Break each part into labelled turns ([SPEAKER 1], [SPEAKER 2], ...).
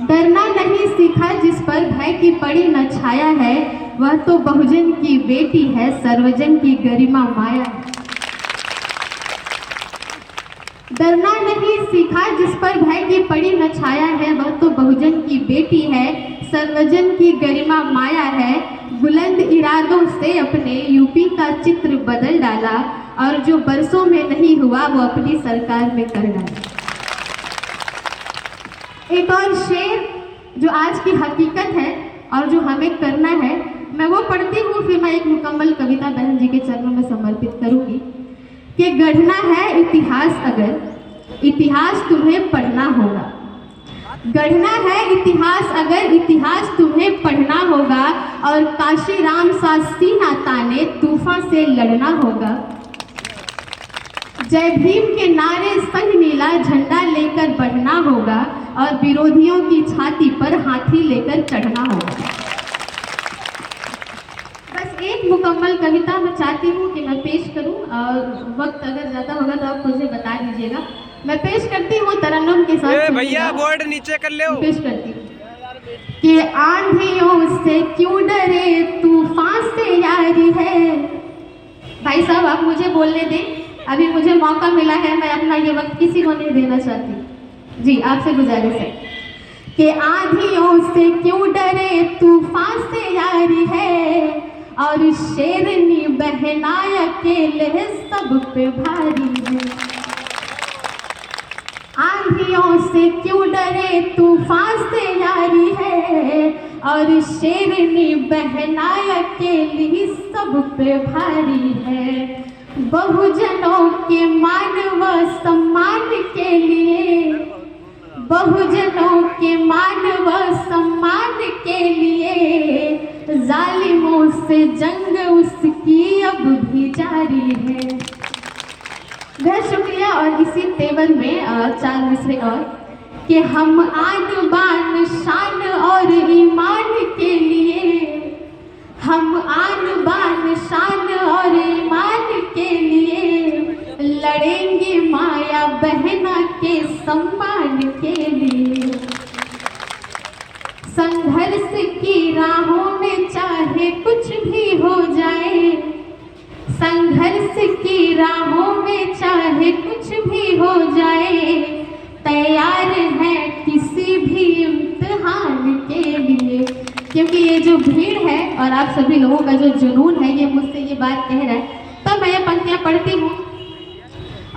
[SPEAKER 1] डरना नहीं सीखा जिस पर भय की पड़ी न छाया है, वह तो बहुजन की बेटी है, सर्वजन की गरिमा माया है। डरना नहीं सीखा जिस पर भय की पड़ी न छाया है, वह तो बहुजन की बेटी है, सर्वजन की गरिमा माया है। बुलंद इरादों से अपने यूपी का चित्र बदल डाला, और जो बरसों में नहीं हुआ वो अपनी सरकार में कर डाला। एक और शेर जो आज की हकीकत है और जो हमें करना है, मैं वो पढ़ती हूँ, फिर मैं एक मुकम्मल कविता बहन जी के चरणों में समर्पित करूँगी। कि गढ़ना है इतिहास अगर, इतिहास तुम्हें पढ़ना होगा। गढ़ना है इतिहास अगर, इतिहास तुम्हें पढ़ना होगा, और काशीराम सा सीना ताने तूफान से लड़ना होगा। जय भीम के नारे संग नीला झंडा लेकर बढ़ना होगा, और विरोधियों की छाती पर हाथी लेकर चढ़ना होगा। बस एक मुकम्मल कविता मैं चाहती हूँ कि मैं पेश करूँ, और वक्त अगर ज़्यादा होगा तो आप मुझे बता दीजिएगा। मैं पेश करती हूँ तरन्नुम के साथ।
[SPEAKER 2] भैया बोर्ड नीचे कर ले।
[SPEAKER 1] पेश करती हूँ कि आंधियों से क्यों डरे, तूफान से यारी है। भाई साहब आप मुझे बोलने दें, अभी मुझे मौका मिला है, मैं अपना ये वक्त किसी को नहीं देना चाहती। जी आपसे गुजारिश है कि आंधियों से क्यों डरे, तूफान से यारी है, और शेरनी बहना अकेले सब पे भारी है। आंधियों से क्यों डरे, तूफान से यारी है, और शेरनी बहना अकेली सब पे भारी है। बहुजनों के मान व सम्मान के लिए, बहुजनों के मान व सम्मान के लिए, जालिमों से जंग उसकी अब भी जारी है। बहुत शुक्रिया। और इसी तेवर में 4 मिसरे और कि हम आन बान शान और ईमान के लिए, हम आन बान शान और ईमान के लिए, लड़ेंगे माया बहना के सम्मान के लिए। संघर्ष की राहों में चाहे कुछ भी हो जाए, संघर्ष की राहों में चाहे कुछ भी हो जाए, तैयार है किसी भी इम्तिहान के लिए। क्योंकि ये जो भीड़ है और आप सभी लोगों का जो जुनून है, ये मुझसे ये बात कह रहा है, तो मैं ये पंक्तियाँ पढ़ती हूँ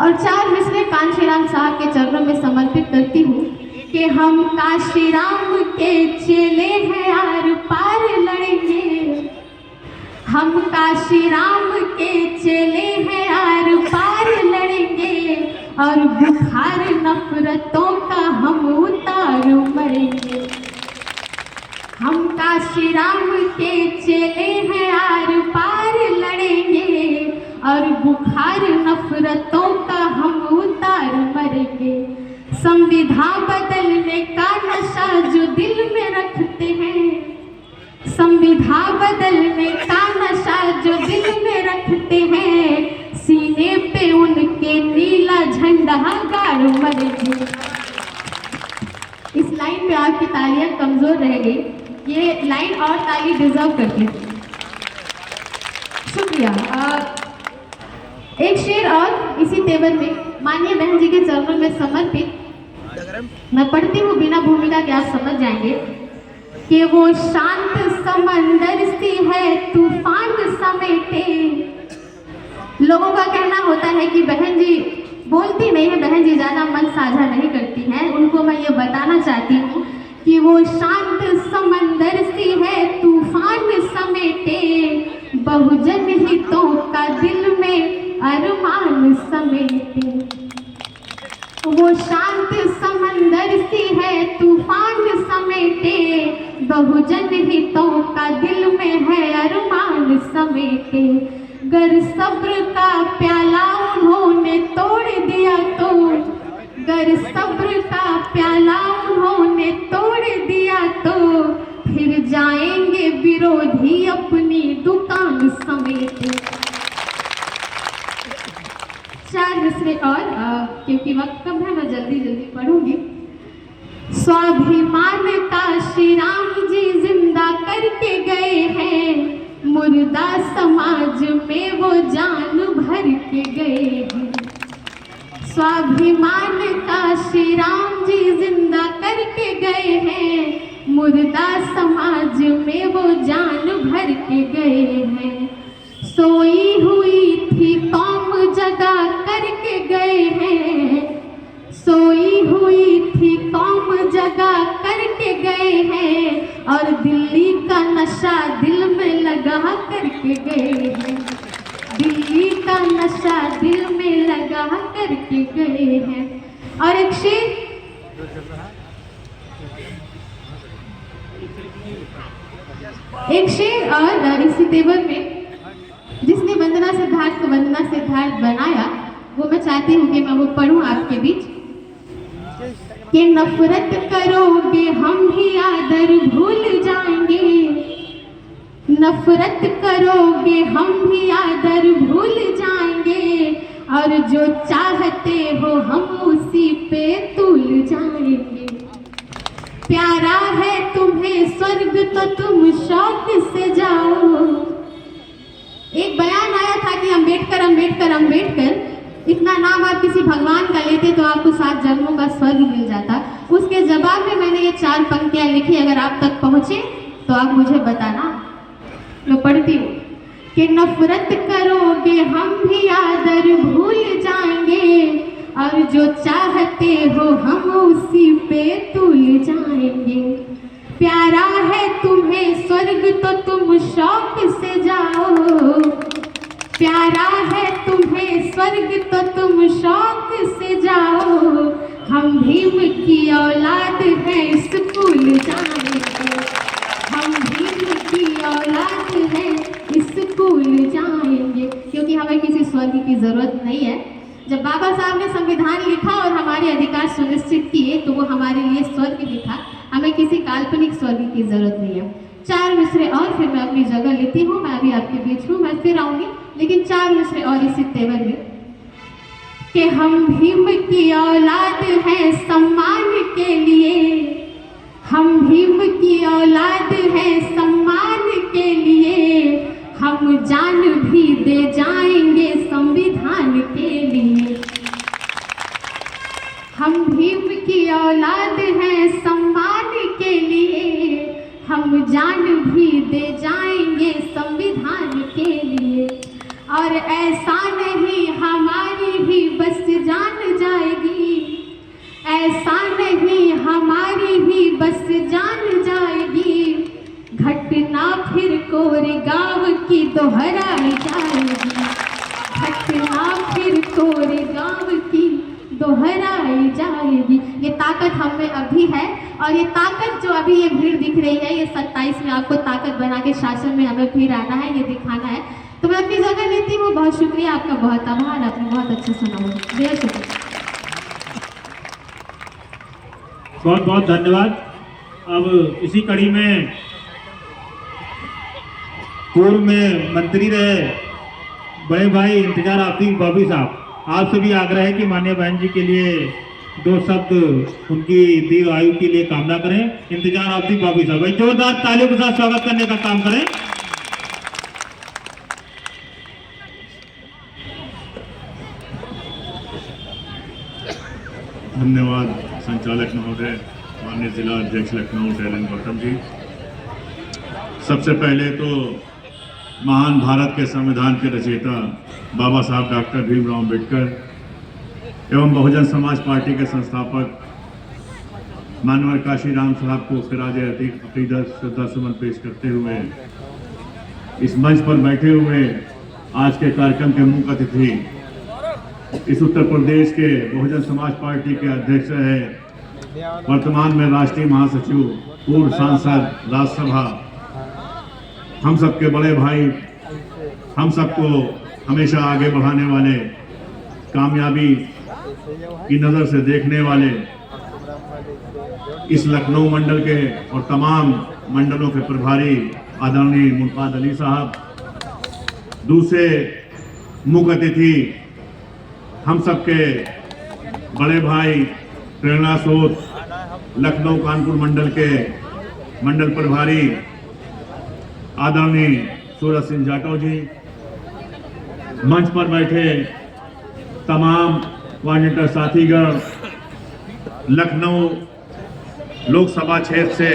[SPEAKER 1] और 4 मिसरे कांशीराम साहब के चरणों में समर्पित करती हूँ कि हम काशीराम के चेले हैं, आर पार लड़ेंगे। हम काशीराम के चेले हैं, आर पार लड़ेंगे, और बुखार नफरतों का हम उतार मरेंगे। हम काशीराम के चेले हैं, आर पार लड़ेंगे, और बुखार नफरतों का हम उतार मरेंगे। संविधान बदलने का नशा जो दिल में रखते हैं, संविधान बदलने का नशा जो दिल में रखते हैं, सीने पे उनके नीला झंडा गाड़ मरेंगे। इस लाइन पे आपकी तालियां कमजोर रह गई, ये लाइन और ताली डिजर्व करती है। शुक्रिया। एक शेर और इसी तेवर में माननीय बहन जी के चरणों में समर्पित मैं पढ़ती हूँ, बिना भूमिका के आप समझ जाएंगे कि वो शांत समंदर सी है तूफान समेटे। लोगों का कहना होता है कि बहन जी बोलती नहीं है, बहन जी ज़्यादा मन साझा नहीं करती हैं। उनको मैं ये बताना चाहती हूँ कि वो शांत समंदर सी है तूफान समेटे, बहुजन हितों का दिल में अरमान समेटे। वो शांत समंदर सी है तूफान समेटे, बहुजन हितों का दिल में है अरमान समेटे। गर सब्र का प्याला उन्होंने तोड़ दिया तो, गर सब्र का प्याला उन्होंने तोड़ दिया तो, फिर जाएंगे विरोधी अपनी दुकान समेटे। 4 मिसरे और क्योंकि वक्त कम है मैं जल्दी जल्दी पढ़ूंगी। स्वाभिमान का श्री राम जी जिंदा करके गए हैं, मुर्दा समाज में वो जान भर के गए हैं। स्वाभिमान का श्री राम जी जिंदा करके गए हैं, मुर्दा समाज में वो जान भर के गए हैं। सोई हुई थी कौम जगा करके गए हैं, सोई हुई थी कौम जगा करके गए हैं, और दिल्ली का नशा दिल में लगा करके गए हैं, दिल्ली का नशा दिल में लगा करके गए हैं। और एक शेर और इसी तेवर में जिसने वंदना सिद्धार्थ को वंदना सिद्धार्थ बनाया, वो मैं चाहती हूँ कि मैं वो पढ़ूं आपके बीच। कि नफरत करोगे हम भी आदर भूल जाएंगे, नफरत करोगे हम भी आदर भूल जाएंगे, और जो चाहते हो हम उसी पे तुल जाएंगे। प्यारा है तुम्हें स्वर्ग तो तुम शौक से जाओ। एक बयान आया था कि अम्बेडकर अम्बेडकर अम्बेडकर, इतना नाम आप किसी भगवान का लेते तो आपको 7 जन्मों का स्वर्ग मिल जाता। उसके जवाब में मैंने ये 4 पंक्तियां लिखी, अगर आप तक पहुंचे तो आप मुझे बताना। मैं पढ़ती हूँ कि नफरत करोगे हम भी आदर भूल जाएंगे, और जो चाहते हो हम उसी पे तुल जाएंगे। प्यारा है तुम्हें स्वर्ग तो तुम शौक से जाओ, प्यारा है तुम्हें स्वर्ग तो तुम शौक से जाओ, हम भीम की औलाद है स्कूल जाएंगे, हम भीम की औलाद है स्कूल जाएंगे। क्योंकि हमें किसी स्वर्ग की जरूरत नहीं है। जब बाबा साहब ने संविधान लिखा और हमारे अधिकार सुनिश्चित किए तो वो हमारे लिए स्वर्ग भी था। हमें किसी काल्पनिक स्वर्ग की जरूरत नहीं है। 4 मिसरे और फिर मैं अपनी जगह लेती हूँ। मैं अभी आपके बीच हूँ, मैं फिर आऊंगी, लेकिन 4 मिसरे और इसी तेवर में कि हम भीम की औलाद हैं सम्मान के लिए, हम भीम की औलाद हैं सम्मान के लिए, हम जान भी दे जाएंगे संविधान के लिए। हम भीम की औलाद हैं सम्मान के लिए, हम जान भी दे जाएंगे संविधान के लिए। और ऐसा नहीं हमारी भी बस जान जाएगी, ऐसा नहीं हमारी भी बस जान जाएगी, घटना फिर कोरेगांव की दोहराई जाएगी, घटना फिर कोरेगांव की दोहराई जाएगी। ये ताकत हम में अभी है, और ये ताकत जो अभी ये भीड़ दिख रही है, ये 27 में आपको ताकत बना के शासन में हमें फिर आना है, ये दिखाना है। तो मैं अपनी जगह लेती हूँ। बहुत शुक्रिया आपका, बहुत आभार, आपने बहुत अच्छा सुना। बेहद शुक्रिया,
[SPEAKER 3] बहुत बहुत धन्यवाद। अब इसी कड़ी में पूर्व में मंत्री रहे बड़े भाई इंतजार आतिफ बॉबी साहब, आपसे भी आग्रह है कि माननीय बहन जी के लिए 2 शब्द उनकी दीर्घ आयु के लिए कामना करें। इंतजार आतिफ बॉबी साहब, भाई जोरदार तालियों के साथ स्वागत करने का काम करें।
[SPEAKER 4] धन्यवाद संचालक महोदय, माननीय जिला अध्यक्ष लखनऊ शैलेंद्र गौतम जी। सबसे पहले तो महान भारत के संविधान के रचयिता बाबा साहब डॉक्टर भीमराव अम्बेडकर एवं बहुजन समाज पार्टी के संस्थापक माननीय काशी राम साहब को खिराज अकीदत श्रद्धासुमन पेश करते हुए इस मंच पर बैठे हुए आज के कार्यक्रम के मुख्य अतिथि इस उत्तर प्रदेश के बहुजन समाज पार्टी के अध्यक्ष है, वर्तमान में राष्ट्रीय महासचिव, पूर्व सांसद, राज्यसभा, हम सबके बड़े भाई, हम सबको हमेशा आगे बढ़ाने वाले, कामयाबी की नज़र से देखने वाले इस लखनऊ मंडल के और तमाम मंडलों के प्रभारी आदरणीय मुल्ताज अली साहब, दूसरे मुख्य अतिथि हम सबके बड़े भाई, प्रेरणा स्रोत, लखनऊ कानपुर मंडल के मंडल प्रभारी आदरणीय सूरज सिंह जाटव जी, मंच पर बैठे तमाम कोऑर्डिनेटर साथीगण, लखनऊ लोकसभा क्षेत्र से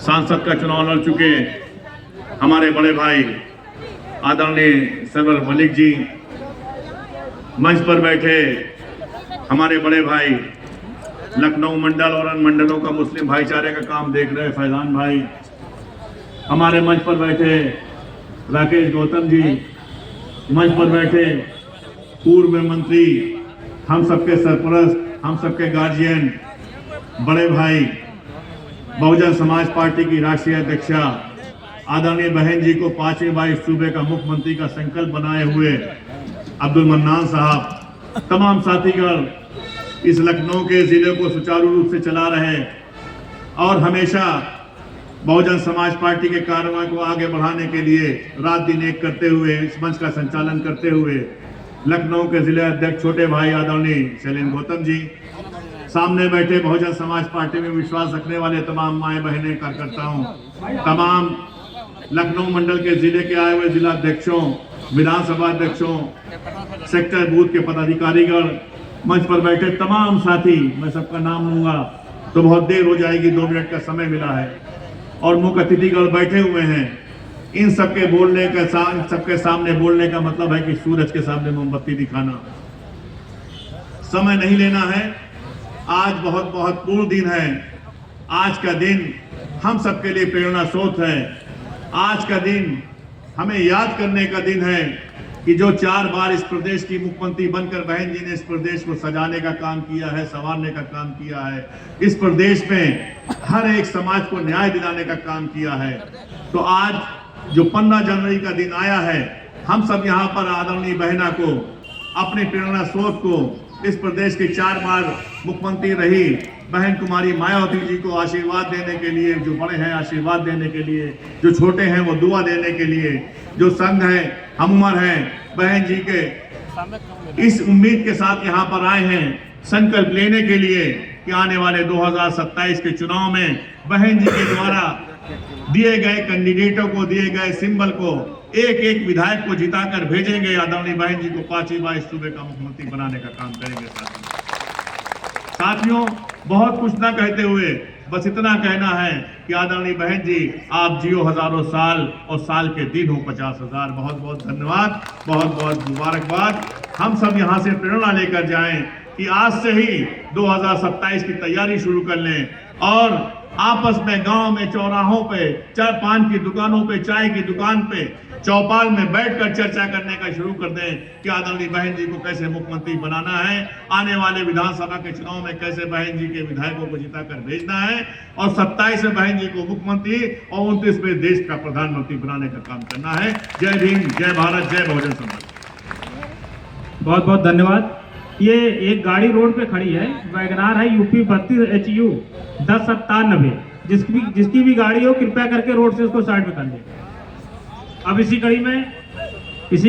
[SPEAKER 4] सांसद का चुनाव लड़ चुके हमारे बड़े भाई आदरणीय सरवर मलिक जी, मंच पर बैठे हमारे बड़े भाई लखनऊ मंडल और अन्य मंडलों का मुस्लिम भाईचारे का काम देख रहे फैजान भाई, हमारे मंच पर बैठे राकेश गौतम जी, मंच पर बैठे पूर्व मंत्री, हम सबके सरपरस्त, हम सबके गार्जियन, बड़े भाई, बहुजन समाज पार्टी की राष्ट्रीय अध्यक्षा आदरणीय बहन जी को 5वीं बार इस सूबे का मुख्यमंत्री का संकल्प बनाए हुए अब्दुल मन्नान साहब, तमाम साथीगण इस लखनऊ के जिले को सुचारू रूप से चला रहे और हमेशा बहुजन समाज पार्टी के कार्रवाई को आगे बढ़ाने के लिए रात दिन एक करते हुए इस मंच का संचालन करते हुए लखनऊ के जिले अध्यक्ष छोटे भाई आदरणीय शैलेंद्र गौतम जी, सामने बैठे बहुजन समाज पार्टी में विश्वास रखने वाले तमाम माएँ बहनें कार्यकर्ताओं, तमाम लखनऊ मंडल के जिले के आए हुए जिला अध्यक्षों, विधानसभा अध्यक्षों, सेक्टर बूथ के पदाधिकारीगण, मंच पर बैठे तमाम साथी, मैं सबका नाम लूंगा तो बहुत देर हो जाएगी, 2 मिनट का समय मिला है और मुख्य अतिथिगण बैठे हुए हैं। इन सबके बोलने का सबके सामने बोलने का मतलब है कि सूरज के सामने मोमबत्ती दिखाना, समय नहीं लेना है। आज बहुत महत्वपूर्ण दिन है। आज का दिन हम सबके लिए प्रेरणा स्रोत है। आज का दिन हमें याद करने का दिन है कि जो 4 बार इस प्रदेश की मुख्यमंत्री बनकर बहन जी ने इस प्रदेश को सजाने का काम किया है, संवारने का काम किया है, इस प्रदेश में हर एक समाज को न्याय दिलाने का काम किया है। तो आज जो 15 जनवरी का दिन आया है, हम सब यहाँ पर आदरणीय बहना को, अपने प्रेरणा स्रोत को, इस प्रदेश के 4 बार मुख्यमंत्री रही बहन कुमारी मायावती जी को आशीर्वाद देने के लिए, जो बड़े हैं आशीर्वाद देने के लिए, जो छोटे हैं वो दुआ देने के लिए, जो संघ है हम उम्र हैं बहन जी के, इस उम्मीद के साथ यहाँ पर आए हैं संकल्प लेने के लिए कि आने वाले 2027 के चुनाव में बहन जी के द्वारा दिए गए कैंडिडेटों को, दिए गए सिंबल को, एक एक विधायक को जिताकर भेजेंगे। आदरणीय बहन जी को 5वीं बार इस सूबे का मुख्यमंत्री बनाने का काम करेंगे। साथियों, बहुत कुछ ना कहते हुए बस इतना कहना है कि आदरणीय बहन जी आप जियो हजारों साल और साल के दिन हो 50,000। बहुत बहुत धन्यवाद, बहुत बहुत मुबारकबाद। हम सब यहाँ से प्रेरणा लेकर जाएं कि आज से ही 2027 की तैयारी शुरू कर लें और आपस में गांव में, चौराहों पे, पान की दुकानों पे, चाय की दुकान पे, चौपाल में बैठकर चर्चा करने का शुरू कर दें कि आदरणीय बहन जी को कैसे मुख्यमंत्री बनाना है, आने वाले विधानसभा के चुनाव में कैसे बहन जी के विधायकों को जिताकर भेजना है और 27 में बहन जी को मुख्यमंत्री और 29 में देश का प्रधानमंत्री बनाने का काम करना है। जय भीम, जय भारत, जय बहुजन समाज।
[SPEAKER 3] बहुत बहुत धन्यवाद। ये एक गाड़ी रोड पे खड़ी है, वैगनार है यूपी 32 HU 1097, जिसकी भी गाड़ी हो कृपया करके रोड से उसको साइड में कर ले। अब इसी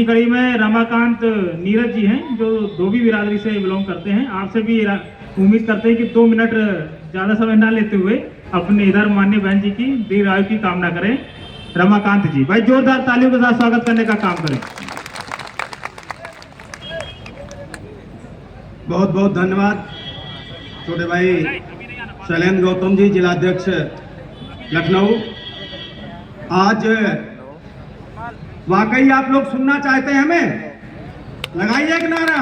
[SPEAKER 3] कड़ी में रमाकांत नीरज जी हैं जो धोबी बिरादरी से बिलोंग करते हैं। आपसे भी उम्मीद करते हैं कि 2 मिनट ज़्यादा समय ना लेते हुए अपने इधर माननीय बहन जी की दीर्घायु की कामना करें। रमाकांत जी, भाई जोरदार तालियों के साथ स्वागत करने का काम करें।
[SPEAKER 5] बहुत बहुत धन्यवाद छोटे भाई शैलेंद्र गौतम जी, जिलाध्यक्ष लखनऊ। आज वाकई आप लोग सुनना चाहते हैं हमें, लगाइए एक नारा,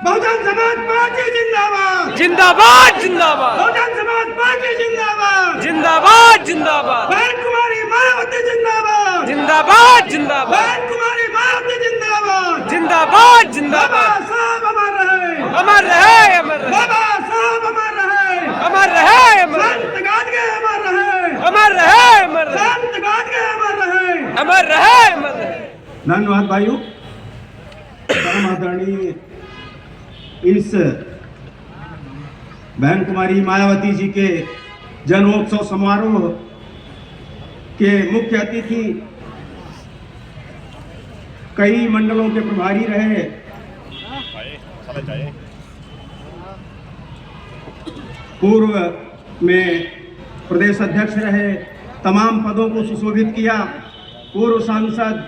[SPEAKER 5] बहुजन समाज पार्टी जिंदाबाद,
[SPEAKER 2] जिंदाबाद जिंदाबाद,
[SPEAKER 5] बहुजन समाज पार्टी जिंदाबाद,
[SPEAKER 2] जिंदाबाद जिंदाबाद,
[SPEAKER 5] बहन कुमारी मायावती जिंदाबाद,
[SPEAKER 2] जिंदाबाद जिंदाबाद,
[SPEAKER 5] बहन कुमारी मायावती जिंदाबाद,
[SPEAKER 2] जिंदाबाद
[SPEAKER 5] बाबा
[SPEAKER 2] जिंदाबाद,
[SPEAKER 5] साहब अमर रहे,
[SPEAKER 2] अमर रहे, अमर रहे,
[SPEAKER 5] बाबा साहब अमर रहे,
[SPEAKER 2] अमर रहे, अमर रहे,
[SPEAKER 5] संत गादगे अमर रहे,
[SPEAKER 2] अमर रहे, अमर रहे,
[SPEAKER 5] संत गादगे अमर रहे,
[SPEAKER 2] अमर रहे, अमर रहे।
[SPEAKER 5] धन्यवाद भाइयों। परम आदरणीय इस बहन कुमारी मायावती जी के जन्मोत्सव समारोह के मुख्य अतिथि कई मंडलों के प्रभारी रहे पूर्व में प्रदेश अध्यक्ष रहे, तमाम पदों को सुशोभित किया। पूर्व सांसद,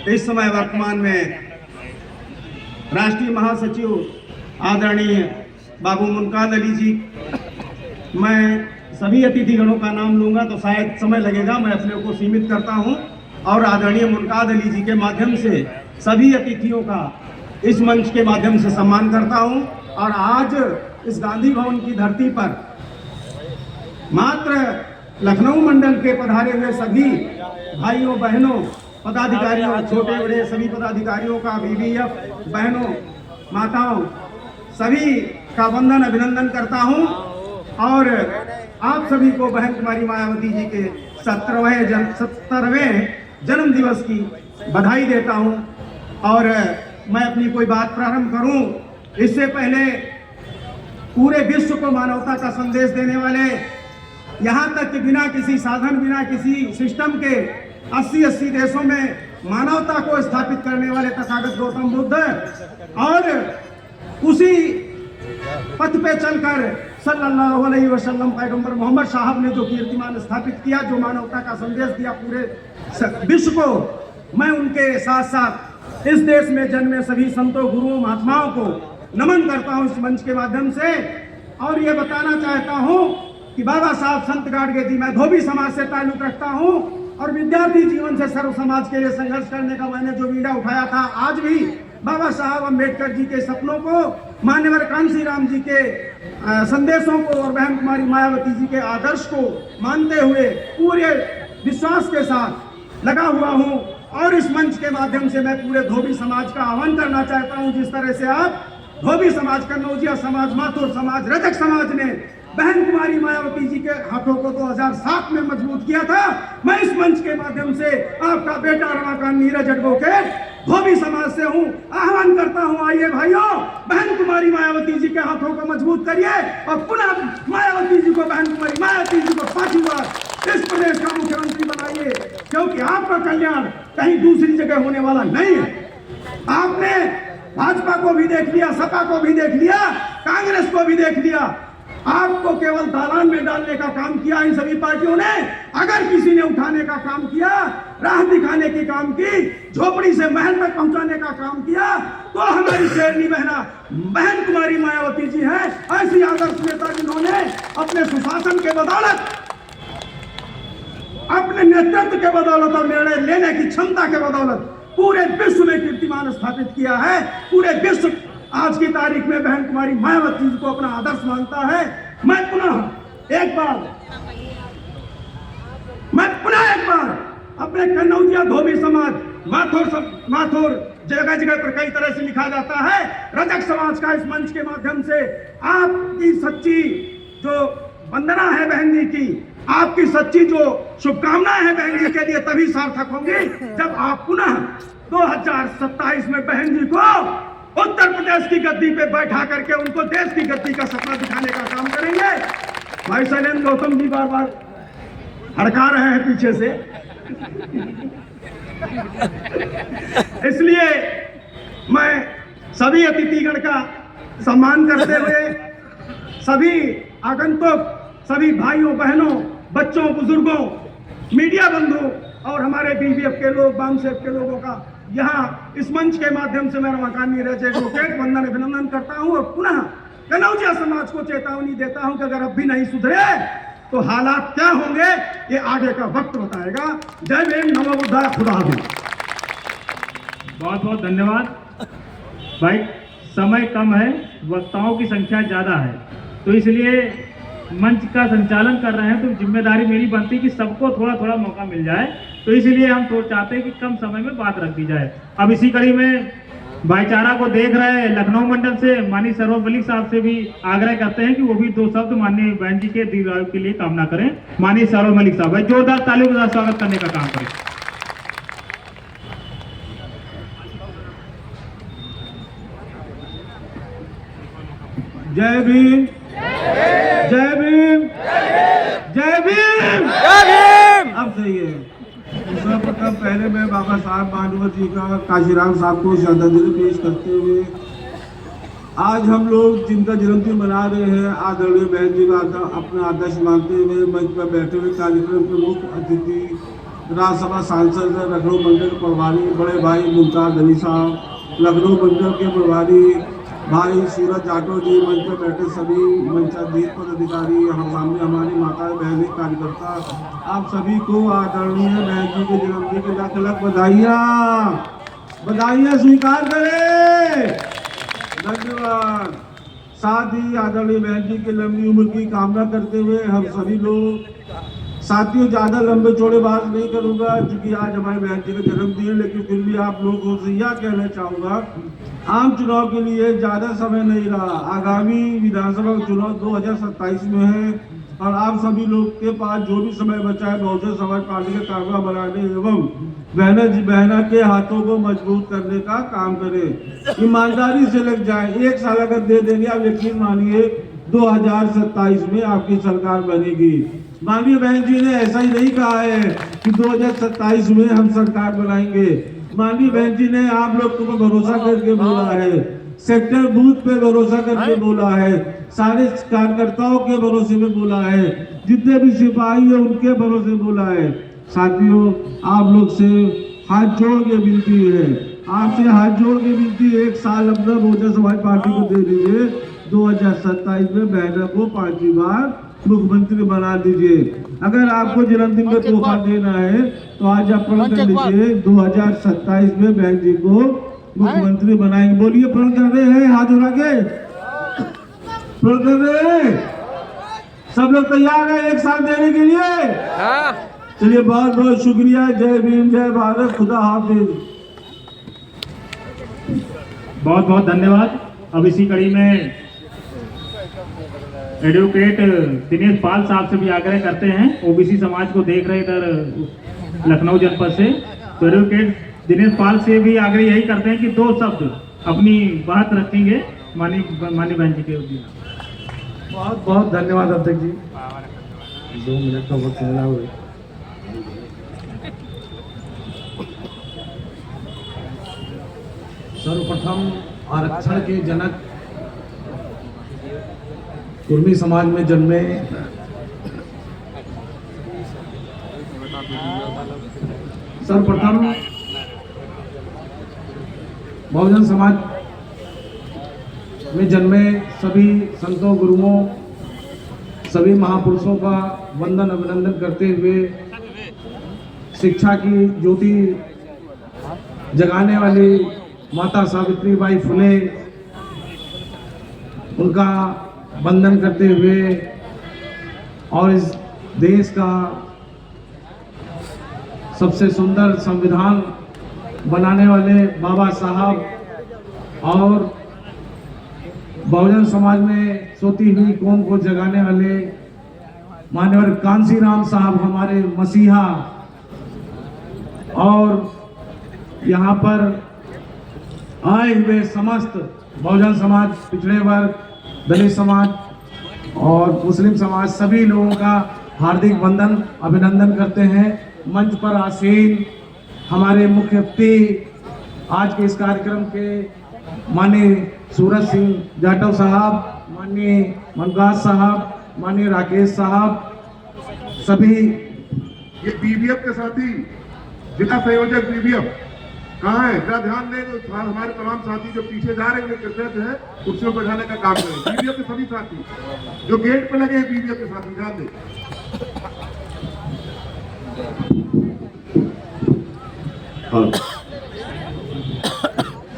[SPEAKER 5] इस समय वर्तमान में राष्ट्रीय महासचिव आदरणीय बाबू मुनकाद अली जी। मैं सभी अतिथिगणों का नाम लूंगा तो शायद समय लगेगा, मैं अपने को सीमित करता हूं और आदरणीय मुनकाद अली जी के माध्यम से सभी अतिथियों का इस मंच के माध्यम से सम्मान करता हूं। और आज इस गांधी भवन की धरती पर मात्र लखनऊ मंडल के पधारे हुए सभी भाइयों बहनों पदाधिकारियों, छोटे बड़े सभी पदाधिकारियों का, बीबीएफ बहनों माताओं सभी का वंदन अभिनंदन करता हूं और आप सभी को बहन कुमारी मायावती जी के 70वें जन्म दिवस की बधाई देता हूं। और मैं अपनी कोई बात प्रारंभ करूं इससे पहले पूरे विश्व को मानवता का संदेश देने वाले, यहाँ तक कि बिना किसी साधन, बिना किसी सिस्टम के 80 देशों में मानवता को स्थापित करने वाले तथागत गौतम बुद्ध और उसी पथ पे चलकर सल्लल्लाहु अलैहि वसल्लम पैगंबर मोहम्मद साहब ने जो कीर्तिमान स्थापित किया, जो मानवता का संदेश दिया पूरे विश्व को, मैं उनके साथ साथ इस देश में जन्मे सभी संतों, गुरुओं, महात्माओं को नमन करता हूं इस मंच के माध्यम से। और ये बताना चाहता हूं कि बाबा साहब संत गाडगे जी, मैं धोबी समाज से ताल्लुक रखता हूं और विद्यार्थी जीवन से सर्व समाज के लिए संघर्ष करने का मैंने जो बीड़ा उठाया था, आज भी बाबा साहब अम्बेडकर जी के सपनों को, मान्यवर कांसी राम जी के संदेशों को और बहन कुमारी मायावती जी के आदर्श को मानते हुए पूरे विश्वास के साथ लगा हुआ हूं। और इस मंच के माध्यम से मैं पूरे धोबी समाज का आह्वान करना चाहता हूं, जिस तरह से आप धोबी समाज, कन्नौजिया समाज, माथुर समाज, रजक समाज ने बहन कुमारी मायावती जी के हाथों को 2007 में मजबूत किया था, मैं इस मंच के माध्यम से आपका बेटा रमाकांत नीरज एडवोकेट धोबी समाज से हूं, आह्वान करता हूं, आइए भाइयों, बहन कुमारी मायावती जी के हाथों को मजबूत करिए और पुनः मायावती जी को, बहन कुमारी मायावती जी को 5वीं बार इस प्रदेश का मुख्यमंत्री बनाइए, क्योंकि आपका कल्याण कहीं दूसरी जगह होने वाला नहीं है। आपने भाजपा को भी देख लिया, सपा को भी देख लिया, कांग्रेस को भी देख लिया, आपको केवल दालान में डालने का काम किया इन सभी पार्टियों ने। अगर किसी ने उठाने का काम किया, राह दिखाने की काम की, झोपड़ी से महल तक पहुंचाने का काम किया, तो हमारी शेरनी बहन कुमारी मायावती जी है। ऐसी आदर्श नेता जिन्होंने अपने सुशासन के बदौलत, अपने नेतृत्व के बदौलत और निर्णय लेने की क्षमता के बदौलत पूरे विश्व में कीर्तिमान स्थापित किया है। पूरे विश्व आज की तारीख में बहन कुमारी मायावती जी को अपना आदर्श मानता है। मैं पुनः एक बार अपने कन्नौजिया धोबी समाज, माथुर जगह जगह पर कई तरह से लिखा जाता है, रजक समाज का इस मंच के माध्यम से आपकी सच्ची जो वंदना है बहन जी की, आपकी सच्ची जो शुभकामनाएं हैं बहन जी के लिए तभी सार्थक होंगी जब आप पुनः 2027 में बहन जी को उत्तर प्रदेश की गद्दी पे बैठा करके उनको देश की गद्दी का सपना दिखाने का काम करेंगे। भाई शैलेंद्र गौतम जी बार बार हड़का रहे हैं पीछे से, इसलिए मैं सभी अतिथिगण का सम्मान करते हुए सभी आगंतुक, सभी भाइयों बहनों, बच्चों, बुजुर्गों, मीडिया बंधु और हमारे बीबीएफ के लोग, बामसेफ के लोगों का यहाँ इस मंच के माध्यम से मैं रमाकांत नीरज एडवोकेट वंदन अभिनंदन करता हूँ और पुनः कन्नौजिया समाज को चेतावनी देता हूँ कि अगर अब भी नहीं सुधरे तो हालात क्या होंगे ये आगे का वक्त बताएगा। जय भीम, नमो बुद्धाय, खुदा हाफिज।
[SPEAKER 3] बहुत बहुत धन्यवाद भाई। समय कम है, वक्ताओं की संख्या ज़्यादा है, तो इसलिए मंच का संचालन कर रहे हैं तो जिम्मेदारी मेरी बनती है कि सबको थोड़ा थोड़ा मौका मिल जाए, तो इसलिए हम चाहते हैं कि कम समय में बात रख दी जाए। अब इसी कड़ी में भाईचारा को देख रहे लखनऊ मंडल से माननीय सरोवर मलिक साहब से भी आग्रह करते हैं कि वो भी 2 शब्द माननीय बहन जी के दीर्घायु के लिए कामना करें। माननीय सरोवर मलिक साहब, भाई जोरदार तालियों के साथ स्वागत करने का काम करें।
[SPEAKER 5] जय भीम, जय भीम, जय भीम,
[SPEAKER 2] जय भीम।
[SPEAKER 5] अब सही है। सर्वप्रथम पहले मैं बाबा साहब मानवत जी का, काशीराम साहब को श्रद्धांजलि पेश करते हुए
[SPEAKER 6] आज हम लोग जिनका जन्मदिन मना रहे हैं आदरणीय बहन जी का अपना आदर्श मानते हुए मंच पर बैठे हुए कार्यक्रम के मुख्य अतिथि राज्यसभा सांसद लखनऊ मंडल के प्रभारी बड़े भाई मुमताज अली साहब, लखनऊ मंडल के प्रभारी भाई सूरज जाटव जी, मंच पर बैठे सभी मंचाधीश पदाधिकारी, हम सामने हमारी माताएं बहनें कार्यकर्ता, आप सभी को आदरणीय बहन जी के जन्मदिन की लाख लाख बधाइयाँ स्वीकार करें। धन्यवाद। साथ ही आदरणीय बहन जी की लंबी उम्र की कामना करते हुए हम सभी लोग साथियों ज़्यादा लंबे चौड़े बात नहीं करूंगा क्योंकि आज हमारे बहन जी का जन्मदिन है, लेकिन फिर भी आप लोगों से यह कहना चाहूँगा, आम चुनाव के लिए ज़्यादा समय नहीं रहा। आगामी विधानसभा चुनाव 2027 में है और आप सभी लोग के पास जो भी समय बचा है बहुजन समाज पार्टी का कामना बनाने एवं बहना के हाथों को मजबूत करने का काम करें। ईमानदारी से लग जाए। एक साल अगर दे देंगे आप यकीन मानिए 2027 में आपकी सरकार बनेगी। माननीय बहन जी ने ऐसा ही नहीं कहा है कि 2027 में हम सरकार बनाएंगे। माननीय बहन जी ने आप लोग को भरोसा करके बोला है, सेक्टर बूथ पे भरोसा करके बोला है, सारे कार्यकर्ताओं के भरोसे में बोला है, जितने भी सिपाही है उनके भरोसे बोला है। साथियों, आप लोग से हाथ जोड़ के विनती है, आपसे हाथ जोड़ के विनती, एक साल अपना बहुजन समाज पार्टी को दे दीजिए। 2027 में बहना को 5वीं बार मुख्यमंत्री बना दीजिए। अगर आपको जन्मदिन में तोहफा देना है तो आज आप प्रण कर लीजिए 2027 में बहन जी को मुख्यमंत्री बनाएंगे। बोलिए, प्रण कर रहे हैं? हाथ उठा के प्रण कर रहे हैं? सब लोग तैयार है एक साल देने के लिए? चलिए, बहुत बहुत शुक्रिया। जय भीम, जय भारत, खुदा हाफिज।
[SPEAKER 3] बहुत बहुत धन्यवाद। अब इसी कड़ी में एडवोकेट दिनेश पाल साहब से भी आग्रह करते हैं, ओबीसी समाज को देख रहे इधर लखनऊ जनपद से, तो एडवोकेट दिनेश पाल से भी आग्रह यही करते हैं कि 2 शब्द अपनी बात रखेंगे माननीय बहन जी के लिए।
[SPEAKER 6] बहुत बहुत धन्यवाद अध्यक्ष जी। 2 मिनट का वक्त मिला हुआ है। सर्वप्रथम आरक्षण के जनक कुर्मी समाज में जन्मे सर्वप्रथम बहुजन समाज में जन्मे सभी संतों, गुरुओं, सभी महापुरुषों का वंदन अभिनंदन करते हुए शिक्षा की ज्योति जगाने वाली माता सावित्रीबाई फुले, उनका वंदन करते हुए और इस देश का सबसे सुंदर संविधान बनाने वाले बाबा साहब और बहुजन समाज में सोती हुई कौम को जगाने वाले मान्यवर कांसीराम साहब हमारे मसीहा, और यहाँ पर आए हुए समस्त बहुजन समाज, पिछड़े वर्ग, दलित समाज और मुस्लिम समाज, सभी लोगों का हार्दिक वंदन अभिनंदन करते हैं। मंच पर आसीन हमारे मुख्य अतिथि आज के इस कार्यक्रम के माननीय सूरज सिंह जाटव साहब, माननीय मनगाज साहब, माननीय राकेश साहब, सभी
[SPEAKER 7] ये बीबीएफ के साथी, जिला संयोजक बीबीएफ कहाँ है? जरा ध्यान दें तो हमारे तमाम साथी जो पीछे जा रहे हैं कृपया जो है कुर्सियों पर बैठाने का काम करें। बीबीएफ के सभी साथी जो गेट पे लगे हैं, बीबीएफ के साथी ध्यान दें।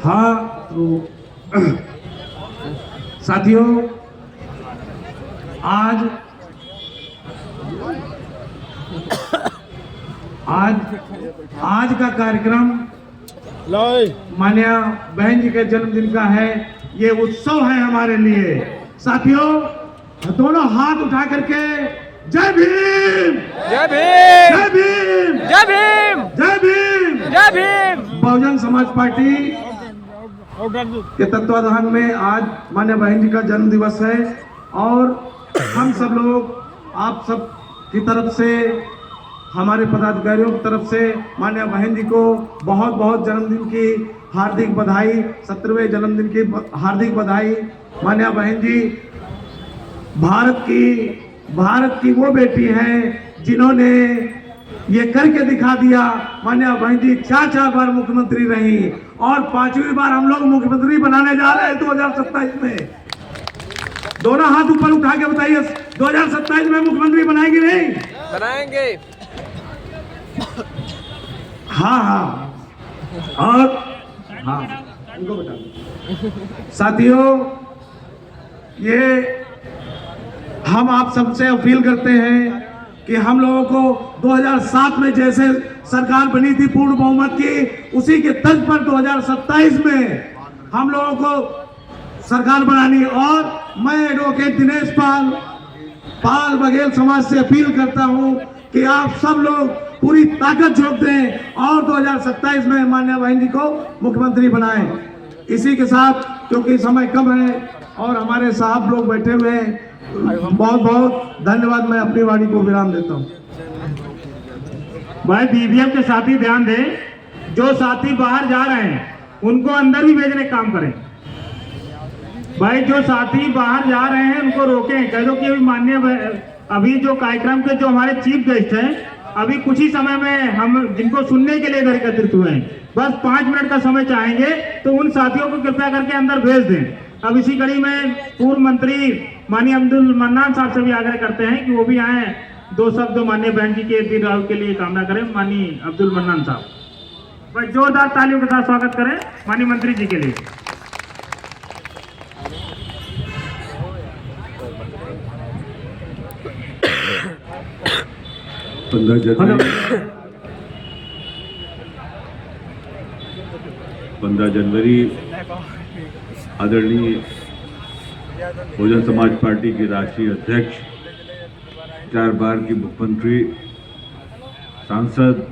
[SPEAKER 6] हाँ, तो साथियों, आज का कार्यक्रम मान्य बहन जी के जन्मदिन का है। ये उत्सव है हमारे लिए। साथियों, दोनों हाथ उठा करके जय भीम,
[SPEAKER 2] जय भीम,
[SPEAKER 6] जय भीम,
[SPEAKER 2] जय भीम,
[SPEAKER 6] जय भीम,
[SPEAKER 2] जय भीम।
[SPEAKER 6] बहुजन समाज पार्टी के तत्वाधान में आज मान्य बहन जी का जन्म दिवस है और हम सब लोग आप सब की तरफ से
[SPEAKER 5] हमारे पदाधिकारियों की तरफ से माननीय बहन जी को बहुत बहुत जन्मदिन की हार्दिक बधाई, 17वें जन्मदिन की हार्दिक बधाई। माननीय बहन जी भारत की वो बेटी हैं जिन्होंने ये करके दिखा दिया। माननीय बहन जी 4 बार मुख्यमंत्री रही और 5वीं बार हम लोग मुख्यमंत्री बनाने जा रहे हैं 2027 में। दोनों हाथ ऊपर उठा के बताइए 2027 में मुख्यमंत्री बनाएगी नहीं?
[SPEAKER 2] बनाएंगे।
[SPEAKER 5] हाँ और हाँ उनको बता दो। साथियों, ये हम आप सबसे अपील करते हैं कि हम लोगों को 2007 में जैसे सरकार बनी थी पूर्ण बहुमत की, उसी के तर्ज पर 2027 में हम लोगों को सरकार बनानी। और मैं एडवोकेट दिनेश पाल बघेल समाज से अपील करता हूं कि आप सब लोग पूरी ताकत झोंक दें और 2027 में माननीय बहन जी को मुख्यमंत्री बनाएं। इसी के साथ, क्योंकि समय कम है और हमारे साहब लोग बैठे हुए हैं, बहुत बहुत धन्यवाद। मैं अपनी वाणी को विराम देता हूं।
[SPEAKER 3] भाई बीबीएफ के साथी ध्यान दें, जो साथी बाहर जा रहे हैं उनको अंदर भी भेजने का काम करें। भाई जो साथी बाहर जा रहे हैं उनको रोकें, कह दो कि अभी माननीय अभी जो कार्यक्रम के जो हमारे चीफ गेस्ट हैं अभी कुछ ही समय में हम जिनको सुनने के लिए इधर एकत्रित हुए हैं, बस 5 मिनट का समय चाहेंगे, तो उन साथियों को कृपया करके अंदर भेज दें। अब इसी कड़ी में पूर्व मंत्री माननीय अब्दुल मन्नान साहब से भी आग्रह करते हैं कि वो भी आए, 2 शब्द माननीय बहन जी के दीर्घायु के लिए कामना करें। माननीय अब्दुल मन्नान साहब, भाई जोरदार तालियों के साथ स्वागत करें माननीय मंत्री जी के लिए।
[SPEAKER 8] पंद्रह जनवरी आदरणीय बहुजन समाज पार्टी के राष्ट्रीय अध्यक्ष, 4 बार की मुख्यमंत्री, सांसद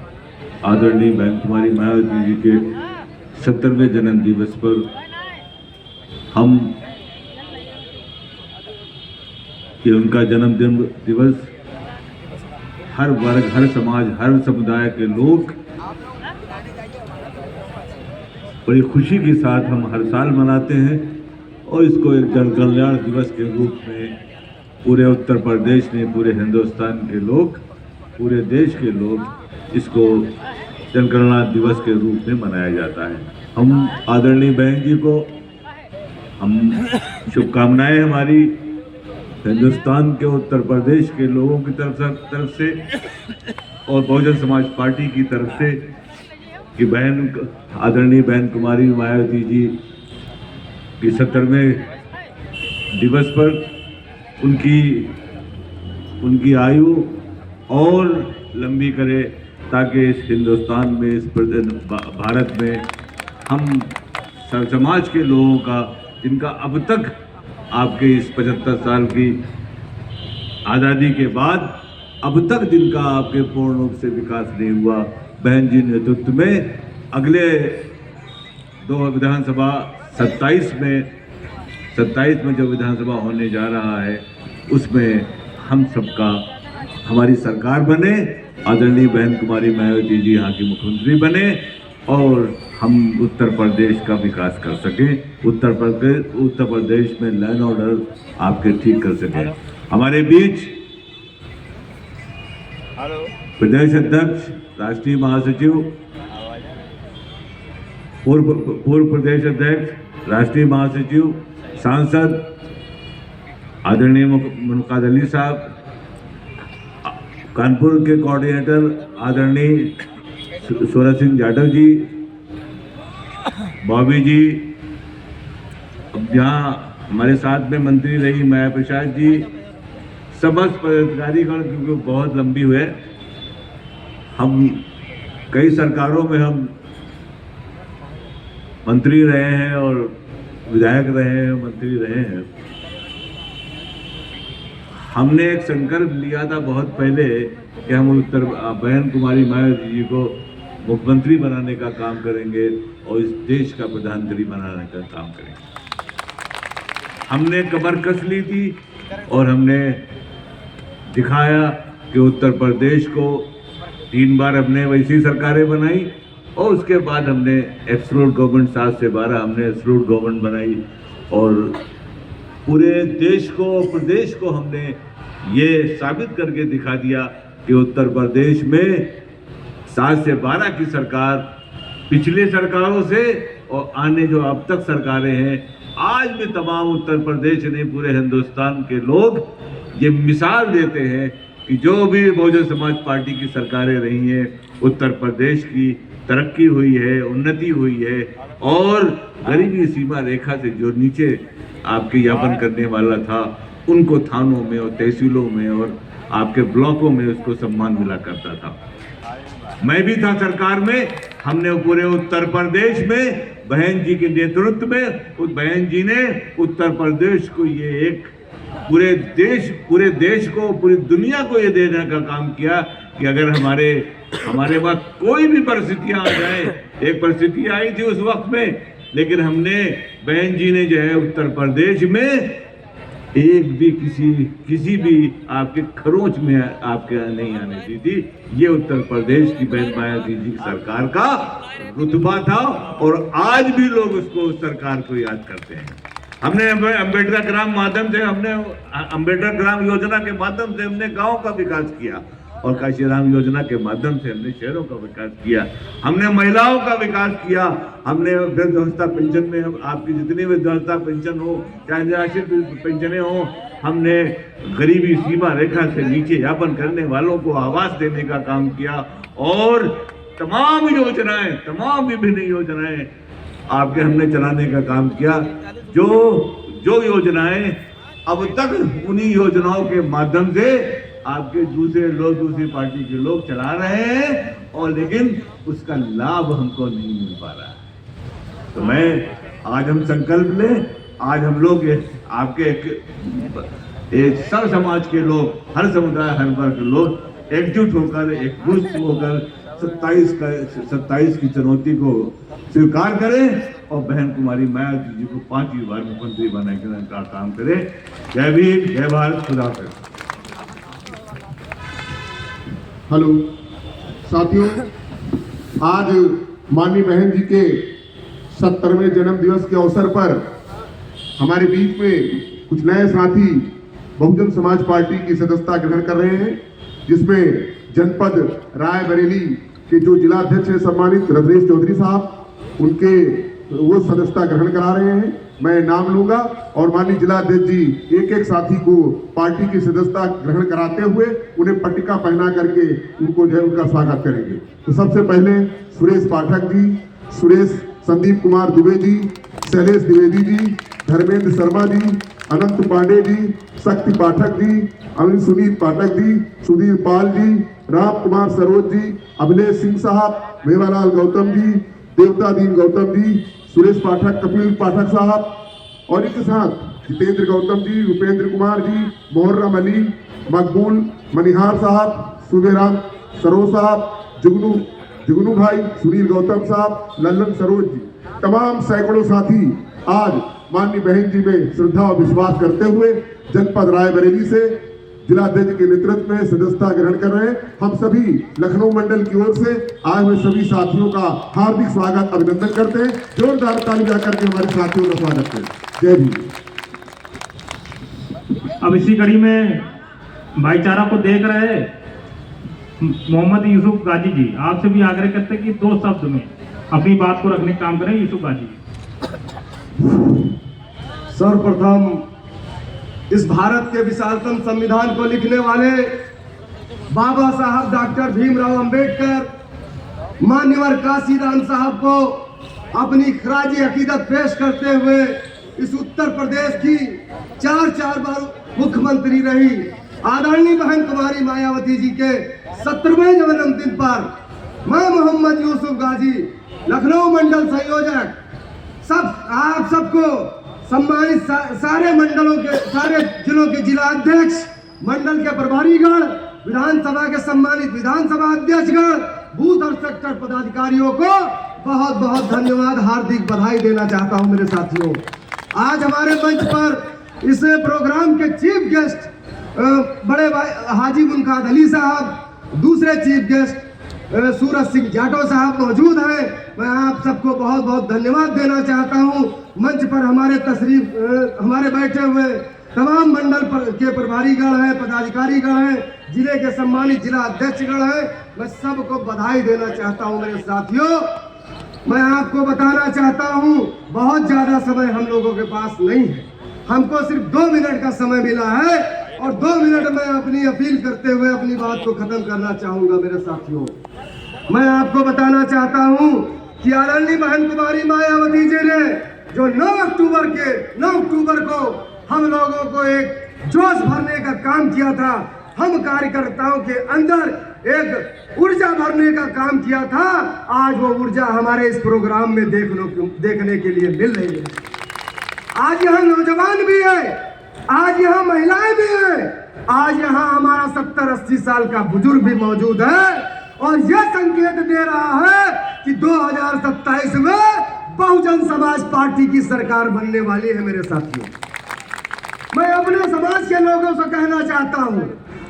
[SPEAKER 8] आदरणीय बहन कुमारी मायावती जी के 70वें जन्म दिवस पर हम ये उनका जन्मदिन दिवस हर वर्ग, हर समाज, हर समुदाय के लोग बड़ी खुशी के साथ हम हर साल मनाते हैं और इसको एक जन कल्याण दिवस के रूप में पूरे उत्तर प्रदेश में, पूरे हिंदुस्तान के लोग, पूरे देश के लोग इसको जन कल्याण दिवस के रूप में मनाया जाता है। हम आदरणीय बहन जी को हम शुभकामनाएं हमारी हिंदुस्तान के, उत्तर प्रदेश के लोगों की तरफ से और बहुजन समाज पार्टी की तरफ से कि आदरणीय बहन कुमारी मायावती जी की 70वें दिवस पर उनकी आयु और लंबी करे, ताकि इस हिंदुस्तान में, इस भारत में हम समाज के लोगों का, जिनका अब तक आपके इस 75 साल की आज़ादी के बाद अब तक जिनका आपके पूर्ण रूप से विकास नहीं हुआ, बहन जी नेतृत्व में अगले 2 विधानसभा 27 में जो विधानसभा होने जा रहा है उसमें हम सबका, हमारी सरकार बने, आदरणीय बहन कुमारी मायावती जी यहाँ की मुख्यमंत्री बने और हम उत्तर प्रदेश का विकास कर सकें, उत्तर प्रदेश में लैंड ऑर्डर आपके ठीक कर सकें। हमारे बीच प्रदेश अध्यक्ष, राष्ट्रीय महासचिव, पूर्व प्रदेश अध्यक्ष, राष्ट्रीय महासचिव, सांसद आदरणीय मुनकाद अली साहब, कानपुर के कोऑर्डिनेटर आदरणीय सूरज सिंह जाटव जी, बॉबी जी, अब यहाँ हमारे साथ में मंत्री रही माया प्रसाद जी, समस्त पदाधिकारीगण, क्योंकि बहुत लंबी हुए, हम कई सरकारों में हम मंत्री रहे हैं और विधायक रहे हैं, मंत्री रहे हैं। हमने एक संकल्प लिया था बहुत पहले कि हम बहन कुमारी मायावती जी को मुख्यमंत्री बनाने का काम करेंगे और इस देश का प्रधानमंत्री बनाने का काम करेंगे। हमने कमर कस ली थी और हमने दिखाया कि उत्तर प्रदेश को 3 बार हमने वैसी सरकारें बनाई और उसके बाद हमने एब्सोल्यूट गवर्नमेंट 7 से 12 हमने एब्सोल्यूट गवर्नमेंट बनाई और पूरे देश को प्रदेश को हमने ये साबित करके दिखा दिया कि उत्तर प्रदेश में 7 से 12 की सरकार पिछले सरकारों से और आने जो अब तक सरकारें हैं, आज भी तमाम उत्तर प्रदेश ने पूरे हिंदुस्तान के लोग ये मिसाल देते हैं कि जो भी बहुजन समाज पार्टी की सरकारें रही हैं, उत्तर प्रदेश की तरक्की हुई है, उन्नति हुई है और गरीबी सीमा रेखा से जो नीचे आपके यापन करने वाला था उनको थानों में और तहसीलों में और आपके ब्लॉकों में उसको सम्मान मिला करता था। मैं भी था सरकार में, हमने पूरे उत्तर प्रदेश में बहन जी के नेतृत्व में उस बहन जी ने उत्तर प्रदेश को ये एक पूरे देश को पूरी दुनिया को ये देने का काम किया कि अगर हमारे वक्त कोई भी परिस्थितियां आ जाए, एक परिस्थिति आई थी उस वक्त में, लेकिन हमने बहन जी ने जो है उत्तर प्रदेश में एक भी किसी भी आपके खरोंच में आपके नहीं आने दी थी। ये उत्तर प्रदेश की बहन मायावती जी की सरकार का रुतबा था और आज भी लोग उसको उस सरकार को याद करते हैं। हमने अम्बेडकर ग्राम माध्यम से अम्बेडकर ग्राम योजना के माध्यम से हमने गांव का विकास किया और काशीराम योजना के माध्यम से हमने शहरों का विकास किया। हमने महिलाओं का विकास किया। हमने वृद्धावस्था पेंशन में आपकी जितनी वृद्धावस्था पेंशन हो, चाहे निराश्रित पेंशनें हो, हमने गरीबी सीमा रेखा से नीचे यापन करने वालों को आवास देने का काम किया और तमाम विभिन्न योजनाएं आपके हमने चलाने का काम किया। जो योजनाएं अब तक उन्हीं योजनाओं के माध्यम से आपके दूसरी पार्टी के लोग चला रहे हैं और लेकिन उसका लाभ हमको नहीं मिल पा रहा है। तो मैं आज हम संकल्प लें, आज हम लोग आपके एक सब समाज के लोग, हर समुदाय हर वर्ग के लोग एकजुट होकर 27 की चुनौती को स्वीकार करें और बहन कुमारी मायावती जी को 5वीं बार मुख्यमंत्री बनाने का काम करें। जय भीम, जय भारत, खुदा हाफिज़।
[SPEAKER 7] हेलो साथियों, आज माननीय बहन जी के 70वें जन्म दिवस के अवसर पर हमारे बीच में कुछ नए साथी बहुजन समाज पार्टी की सदस्यता ग्रहण कर रहे हैं, जिसमें जनपद रायबरेली के जो जिला अध्यक्ष हैं सम्मानित रजनीश चौधरी साहब, उनके वो सदस्यता ग्रहण करा रहे हैं। मैं नाम लूंगा और माननीय जिला अध्यक्ष जी एक एक साथी को पार्टी की सदस्यता ग्रहण कराते हुए उन्हें पट्टिका पहना करके उनको जो है उनका स्वागत करेंगे। तो सबसे पहले सुरेश पाठक जी, सुरेश संदीप कुमार दुबे जी, शैलेश द्विवेदी जी, धर्मेंद्र शर्मा जी, अनंत पांडे जी, शक्ति पाठक जी, अनिल सुनील पाठक जी, सुधीर पाल जी, राम कुमार सरोज जी, अभिलेष सिंह साहब, मेवालाल गौतम जी, देवता दीन गौतम जी, सुरेश पाठक, कपिल पाठक साहब और इनके साथ जितेंद्र गौतम जी, रुपेंद्र कुमार जी, मोहर्रम अली, मकबूल मनिहार साहब, सुबेराम सरोज साहब, जुगनू भाई, सुनील गौतम साहब, लल्लन सरोज जी, तमाम सैकड़ों साथी आज माननीय बहन जी में श्रद्धा और विश्वास करते हुए जनपद रायबरेली से जिलाध्यक्ष के नेतृत्व में सदस्यता ग्रहण कर रहे हैं। हम सभी लखनऊ मंडल की ओर से आए हुए सभी साथियों का हार्दिक स्वागत अभिनंदन करते हैं। जोरदार ताली बजाकर के हमारे साथियों का स्वागत करें। जय भीम।
[SPEAKER 3] अब इसी कड़ी में भाईचारा को देख रहे मोहम्मद यूसुफ गाजी जी, आपसे भी आग्रह करते हैं कि 2 शब्द में अपनी बात को रखने का काम करें। यूसुफ गाजी।
[SPEAKER 5] सर्वप्रथम इस भारत के विशालतम संविधान को लिखने वाले बाबा साहब डॉक्टर भीमराव अंबेडकर, मान्यवर काशीराम साहब को अपनी खराजी अकीदत पेश करते हुए इस उत्तर प्रदेश की 4 बार मुख्यमंत्री रही आदरणीय बहन कुमारी मायावती जी के 70वें जन्मदिन पर मैं मोहम्मद यूसुफ गाजी, लखनऊ मंडल संयोजक, आप सबको सम्मानित सारे मंडलों के, सारे जिलों के जिला अध्यक्ष, मंडल के प्रभारीगण, विधानसभा के सम्मानित विधानसभा अध्यक्षगण, बूथ और सेक्टर पदाधिकारियों को बहुत बहुत धन्यवाद, हार्दिक बधाई देना चाहता हूं। मेरे साथियों, आज हमारे मंच पर इस प्रोग्राम के चीफ गेस्ट बड़े भाई हाजी मुनकाद अली साहब, दूसरे चीफ गेस्ट सूरज सिंह जाटव साहब मौजूद हैं। मैं आप सबको बहुत बहुत धन्यवाद देना चाहता हूं। मंच पर हमारे बैठे हुए तमाम मंडल के प्रभारीगण हैं, पदाधिकारीगण हैं, जिले के सम्मानित जिला अध्यक्षगण हैं, मैं सबको बधाई देना चाहता हूं। मेरे साथियों, मैं आपको बताना चाहता हूं, बहुत ज्यादा समय हम लोगों के पास नहीं है। हमको सिर्फ 2 मिनट का समय मिला है और 2 मिनट में अपनी अपील करते हुए अपनी बात को खत्म करना चाहूंगा। मेरे साथियों, मैं आपको बताना चाहता हूं कि आदरणीय बहन कुमारी मायावती जी ने जो 9 अक्टूबर को हम लोगों को एक जोश भरने का काम किया था, हम कार्यकर्ताओं के अंदर एक ऊर्जा भरने का काम किया था, आज वो ऊर्जा हमारे इस प्रोग्राम में देखने के लिए मिल रही है। आज यहाँ नौजवान भी है, आज यहाँ महिलाएं भी हैं, आज यहाँ हमारा 70-80 साल का बुजुर्ग भी मौजूद है और यह संकेत दे रहा है कि 2027 में बहुजन समाज पार्टी की सरकार बनने वाली है। मेरे साथियों, मैं अपने समाज के लोगों से कहना चाहता हूँ,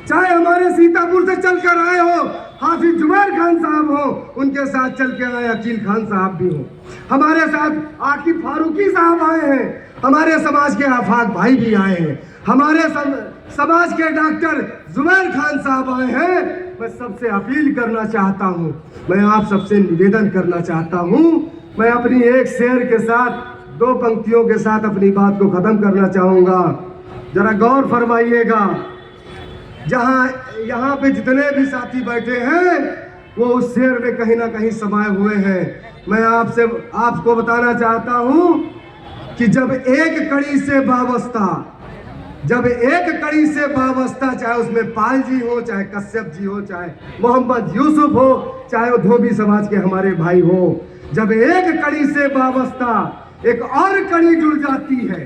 [SPEAKER 5] चाहे हमारे सीतापुर से चलकर आए हो हाफिज जुबैर खान साहब हो, उनके साथ चल के आए अकील खान साहब भी हो, हमारे साथ आकिब फारूकी साहब आए हैं, हमारे समाज के आफाक भाई भी आए हैं, हमारे समाज के डॉक्टर जुबैर खान साहब आए हैं। मैं सबसे अपील करना चाहता हूँ, मैं आप सबसे निवेदन करना चाहता हूँ, मैं अपनी एक शेर के साथ 2 पंक्तियों के साथ अपनी बात को खत्म करना चाहूँगा। जरा गौर फरमाइएगा, यहाँ पे जितने भी साथी बैठे हैं वो उस शेर में कहीं ना कहीं समाये हुए हैं। मैं आपको बताना चाहता हूँ कि जब एक कड़ी से वाबस्ता, चाहे उसमें पाल जी हो, चाहे कश्यप जी हो, चाहे मोहम्मद यूसुफ हो, चाहे वो धोबी समाज के हमारे भाई हो, जब एक कड़ी से वाबस्ता एक और कड़ी जुड़ जाती है,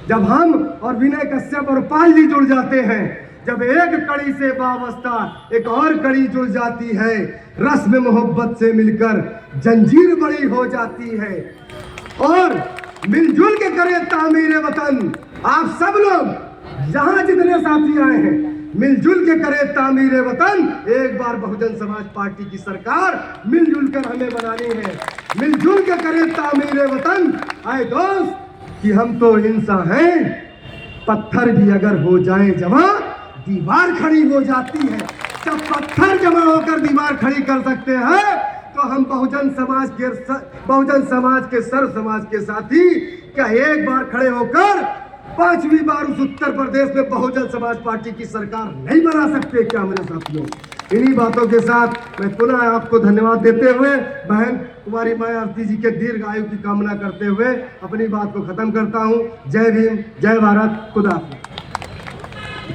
[SPEAKER 5] जब हम और विनय कश्यप और पाल जी जुड़ जाते हैं, जब एक कड़ी से वाबस्ता एक और कड़ी जुड़ जाती है, रस्म मोहब्बत से मिलकर जंजीर बड़ी हो जाती है और मिलजुल के करें तामीर वतन। आप सब लोग जहां जितने साथी आए हैं, मिलजुल के करें तामीर वतन। एक बार बहुजन समाज पार्टी की सरकार मिलजुल कर हमें बनानी है, मिलजुल के करें तामीर वतन। आए दोस्त कि हम तो इंसान हैं, पत्थर भी अगर हो जाए जमा दीवार खड़ी हो जाती है। जब पत्थर जमा होकर दीवार खड़ी कर सकते हैं तो हम बहुजन समाज के सर्व समाज के साथी क्या एक बार खड़े होकर 5वीं बार उस उत्तर प्रदेश में बहुजन समाज पार्टी की सरकार नहीं बना सकते क्या? मेरे साथियों, इन्हीं बातों के साथ मैं पुनः आपको धन्यवाद देते हुए बहन कुमारी मायावती जी के दीर्घ आयु की कामना करते हुए अपनी बात को खत्म करता हूँ। जय भीम, जय भारत, खुदा हाफिज।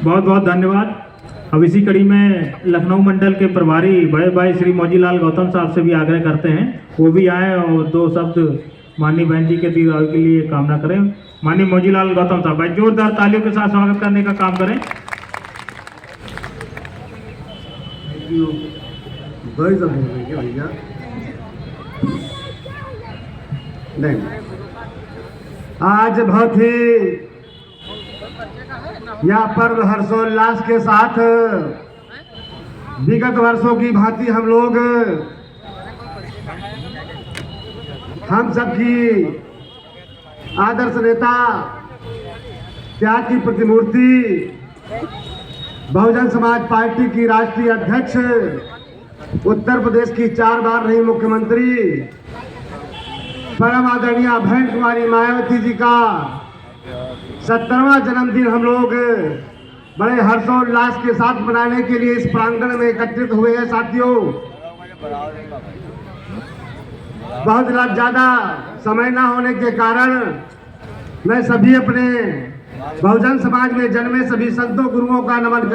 [SPEAKER 3] बहुत बहुत धन्यवाद। अब इसी कड़ी में लखनऊ मंडल के प्रभारी बड़े भाई श्री मौजीलाल गौतम साहब से भी आग्रह करते हैं वो भी आए और 2 शब्द माननीय बहन जी के दीर्घ आयु के लिए कामना करें। माननीय मौजीलाल गौतम साहब, भाई जोरदार तालियों के साथ स्वागत करने का काम करें।
[SPEAKER 5] नहीं, आज बहुत ही यह पर्व हर्षोल्लास के साथ विगत वर्षों की भांति हम सबकी आदर्श नेता, त्याग की प्रतिमूर्ति, बहुजन समाज पार्टी की राष्ट्रीय अध्यक्ष, उत्तर प्रदेश की 4 बार रही मुख्यमंत्री, परम आदरणीय बहन कुमारी मायावती जी का 70वां जन्मदिन हम लोग बड़े हर्षोल्लास के साथ मनाने के लिए इस प्रांगण में एकत्रित हुए हैं। साथियों, बहुत ज़्यादा समय न होने के कारण मैं सभी अपने बहुजन समाज में जन्मे सभी संतों गुरुओं का नमन